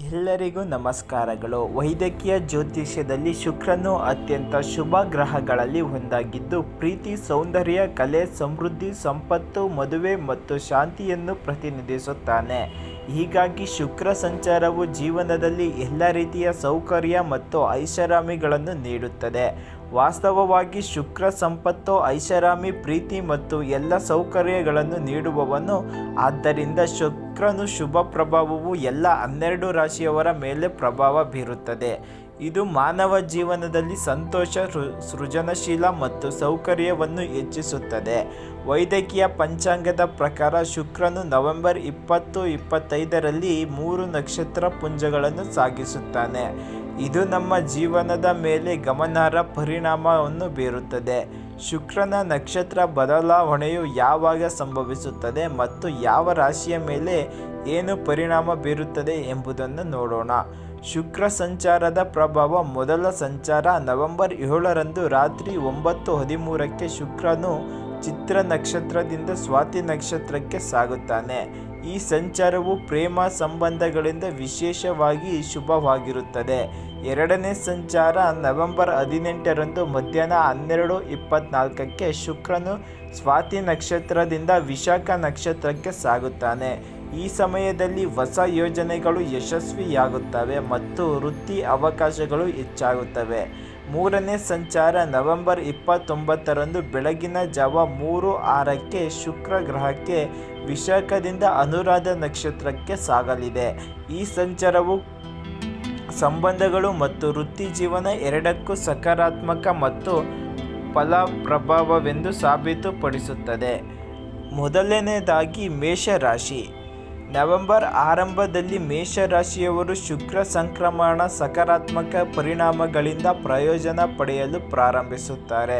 ಎಲ್ಲರಿಗೂ ನಮಸ್ಕಾರಗಳು. ವೈದ್ಯಕೀಯ ಜ್ಯೋತಿಷ್ಯದಲ್ಲಿ ಶುಕ್ರನು ಅತ್ಯಂತ ಶುಭ ಗ್ರಹಗಳಲ್ಲಿ ಒಂದಾಗಿದ್ದು, ಪ್ರೀತಿ, ಸೌಂದರ್ಯ, ಕಲೆ, ಸಮೃದ್ಧಿ, ಸಂಪತ್ತು, ಮದುವೆ ಮತ್ತು ಶಾಂತಿಯನ್ನು ಪ್ರತಿನಿಧಿಸುತ್ತಾನೆ. ಹೀಗಾಗಿ ಶುಕ್ರ ಸಂಚಾರವು ಜೀವನದಲ್ಲಿ ಎಲ್ಲ ರೀತಿಯ ಸೌಕರ್ಯ ಮತ್ತು ಐಷಾರಾಮಿಗಳನ್ನು ನೀಡುತ್ತದೆ. ವಾಸ್ತವವಾಗಿ ಶುಕ್ರ ಸಂಪತ್ತು, ಐಷಾರಾಮಿ, ಪ್ರೀತಿ ಮತ್ತು ಎಲ್ಲ ಸೌಕರ್ಯಗಳನ್ನು ನೀಡುವವನು. ಆದ್ದರಿಂದ ಶುಕ್ರನು ಶುಭ ಪ್ರಭಾವವು ಎಲ್ಲ 12 ರಾಶಿಯವರ ಮೇಲೆ ಪ್ರಭಾವ ಬೀರುತ್ತದೆ. ಇದು ಮಾನವ ಜೀವನದಲ್ಲಿ ಸಂತೋಷ, ಸೃಜನಶೀಲ ಮತ್ತು ಸೌಕರ್ಯವನ್ನು ಹೆಚ್ಚಿಸುತ್ತದೆ. ವೈದ್ಯಕೀಯ ಪಂಚಾಂಗದ ಪ್ರಕಾರ ಶುಕ್ರನು ನವೆಂಬರ್ 20-25ರಲ್ಲಿ 3 ನಕ್ಷತ್ರ ಪುಂಜಗಳನ್ನು ಸಾಗಿಸುತ್ತಾನೆ. ಇದು ನಮ್ಮ ಜೀವನದ ಮೇಲೆ ಗಮನಾರ್ಹ ಪರಿಣಾಮವನ್ನು ಬೀರುತ್ತದೆ. ಶುಕ್ರನ ನಕ್ಷತ್ರ ಬದಲಾವಣೆಯು ಯಾವಾಗ ಸಂಭವಿಸುತ್ತದೆ ಮತ್ತು ಯಾವ ರಾಶಿಯ ಮೇಲೆ ಏನು ಪರಿಣಾಮ ಬೀರುತ್ತದೆ ಎಂಬುದನ್ನು ನೋಡೋಣ. ಶುಕ್ರ ಸಂಚಾರದ ಪ್ರಭಾವ. ಮೊದಲ ಸಂಚಾರ ನವೆಂಬರ್ 7ರಂದು ರಾತ್ರಿ 9:13ಕ್ಕೆ ಶುಕ್ರನು ಚಿತ್ರ ನಕ್ಷತ್ರದಿಂದ ಸ್ವಾತಿ ನಕ್ಷತ್ರಕ್ಕೆ ಸಾಗುತ್ತಾನೆ. ಈ ಸಂಚಾರವು ಪ್ರೇಮ ಸಂಬಂಧಗಳಿಂದ ವಿಶೇಷವಾಗಿ ಶುಭವಾಗಿರುತ್ತದೆ. ಎರಡನೇ ಸಂಚಾರ ನವೆಂಬರ್ 18ರಂದು ಮಧ್ಯಾಹ್ನ 12:24ಕ್ಕೆ ಶುಕ್ರನು ಸ್ವಾತಿ ನಕ್ಷತ್ರದಿಂದ ವಿಶಾಖ ನಕ್ಷತ್ರಕ್ಕೆ ಸಾಗುತ್ತಾನೆ. ಈ ಸಮಯದಲ್ಲಿ ಹೊಸ ಯೋಜನೆಗಳು ಯಶಸ್ವಿಯಾಗುತ್ತವೆ ಮತ್ತು ವೃತ್ತಿ ಅವಕಾಶಗಳು ಹೆಚ್ಚಾಗುತ್ತವೆ. ಮೂರನೇ ಸಂಚಾರ ನವೆಂಬರ್ 29ರಂದು ಬೆಳಗಿನ ಜಾವ 3:06ಕ್ಕೆ ಶುಕ್ರ ಗ್ರಹಕ್ಕೆ ವಿಶಾಖದಿಂದ ಅನುರಾಧ ನಕ್ಷತ್ರಕ್ಕೆ ಸಾಗಲಿದೆ. ಈ ಸಂಚಾರವು ಸಂಬಂಧಗಳು ಮತ್ತು ವೃತ್ತಿ ಜೀವನ ಎರಡಕ್ಕೂ ಸಕಾರಾತ್ಮಕ ಮತ್ತು ಫಲಪ್ರಭಾವವೆಂದು ಸಾಬೀತುಪಡಿಸುತ್ತದೆ. ಮೊದಲನೆಯದಾಗಿ ಮೇಷರಾಶಿ. ನವೆಂಬರ್ ಆರಂಭದಲ್ಲಿ ಮೇಷರಾಶಿಯವರು ಶುಕ್ರ ಸಂಕ್ರಮಣ ಸಕಾರಾತ್ಮಕ ಪರಿಣಾಮಗಳಿಂದ ಪ್ರಯೋಜನ ಪಡೆಯಲು ಪ್ರಾರಂಭಿಸುತ್ತಾರೆ.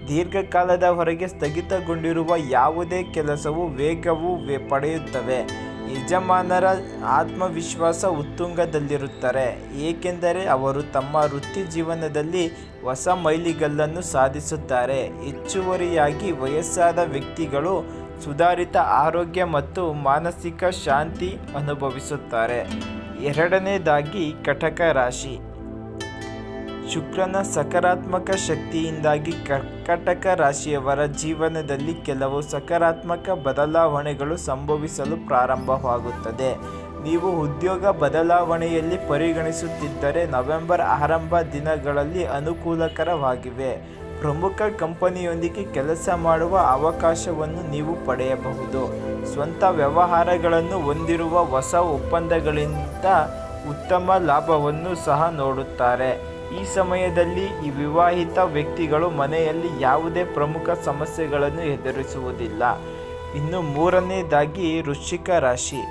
ದೀರ್ಘಕಾಲದವರೆಗೆ ಸ್ಥಗಿತಗೊಂಡಿರುವ ಯಾವುದೇ ಕೆಲಸವು ವೇಗವು ಪಡೆಯುತ್ತವೆ. ಯಜಮಾನರ ಆತ್ಮವಿಶ್ವಾಸ ಉತ್ತುಂಗದಲ್ಲಿರುತ್ತಾರೆ, ಏಕೆಂದರೆ ಅವರು ತಮ್ಮ ವೃತ್ತಿ ಜೀವನದಲ್ಲಿ ಹೊಸ ಮೈಲಿಗಲ್ಲನ್ನು ಸಾಧಿಸುತ್ತಾರೆ. ಹೆಚ್ಚುವರಿಯಾಗಿ ವಯಸ್ಸಾದ ವ್ಯಕ್ತಿಗಳು ಸುಧಾರಿತ ಆರೋಗ್ಯ ಮತ್ತು ಮಾನಸಿಕ ಶಾಂತಿ ಅನುಭವಿಸುತ್ತಾರೆ. ಎರಡನೇದಾಗಿ ಕಟಕ ರಾಶಿ. ಶುಕ್ರನ ಸಕಾರಾತ್ಮಕ ಶಕ್ತಿಯಿಂದಾಗಿ ಕಟಕ ರಾಶಿಯವರ ಜೀವನದಲ್ಲಿ ಕೆಲವು ಸಕಾರಾತ್ಮಕ ಬದಲಾವಣೆಗಳು ಸಂಭವಿಸಲು ಪ್ರಾರಂಭವಾಗುತ್ತದೆ. ನೀವು ಉದ್ಯೋಗ ಬದಲಾವಣೆಯಲ್ಲಿ ಪರಿಗಣಿಸುತ್ತಿದ್ದರೆ ನವೆಂಬರ್ ಆರಂಭ ದಿನಗಳಲ್ಲಿ ಅನುಕೂಲಕರವಾಗಿವೆ. ಪ್ರಮುಖ ಕಂಪನಿಯೊಂದಿಗೆ ಕೆಲಸ ಮಾಡುವ ಅವಕಾಶವನ್ನು ನೀವು ಪಡೆಯಬಹುದು. ಸ್ವಂತ ವ್ಯವಹಾರಗಳನ್ನು ಹೊಂದಿರುವ ಹೊಸ ಒಪ್ಪಂದಗಳಿಂದ ಉತ್ತಮ ಲಾಭವನ್ನು ಸಹ ನೋಡುತ್ತಾರೆ. ಈ ಸಮಯದಲ್ಲಿ ಈ ವಿವಾಹಿತ ವ್ಯಕ್ತಿಗಳು ಮನೆಯಲ್ಲಿ ಯಾವುದೇ ಪ್ರಮುಖ ಸಮಸ್ಯೆಗಳನ್ನು ಎದುರಿಸುವುದಿಲ್ಲ. ಇನ್ನು ಮೂರನೇದಾಗಿ ವೃಶ್ಚಿಕ ರಾಶಿ.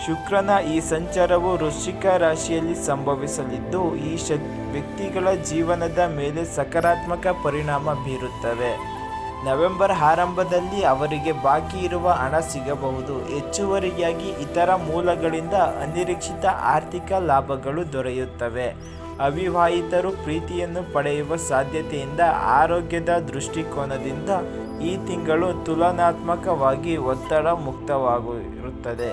ಶುಕ್ರನ ಈ ಸಂಚಾರವು ವೃಶ್ಚಿಕ ರಾಶಿಯಲ್ಲಿ ಸಂಭವಿಸಲಿದ್ದು, ಈ ವ್ಯಕ್ತಿಗಳ ಜೀವನದ ಮೇಲೆ ಸಕಾರಾತ್ಮಕ ಪರಿಣಾಮ ಬೀರುತ್ತವೆ. ನವೆಂಬರ್ ಆರಂಭದಲ್ಲಿ ಅವರಿಗೆ ಬಾಕಿ ಇರುವ ಹಣ ಸಿಗಬಹುದು. ಹೆಚ್ಚುವರಿಯಾಗಿ ಇತರ ಮೂಲಗಳಿಂದ ಅನಿರೀಕ್ಷಿತ ಆರ್ಥಿಕ ಲಾಭಗಳು ದೊರೆಯುತ್ತವೆ. ಅವಿವಾಹಿತರು ಪ್ರೀತಿಯನ್ನು ಪಡೆಯುವ ಸಾಧ್ಯತೆಯಿಂದ ಆರೋಗ್ಯದ ದೃಷ್ಟಿಕೋನದಿಂದ ಈ ತಿಂಗಳು ತುಲನಾತ್ಮಕವಾಗಿ ಒತ್ತಡ ಮುಕ್ತವಾಗಿರುತ್ತದೆ.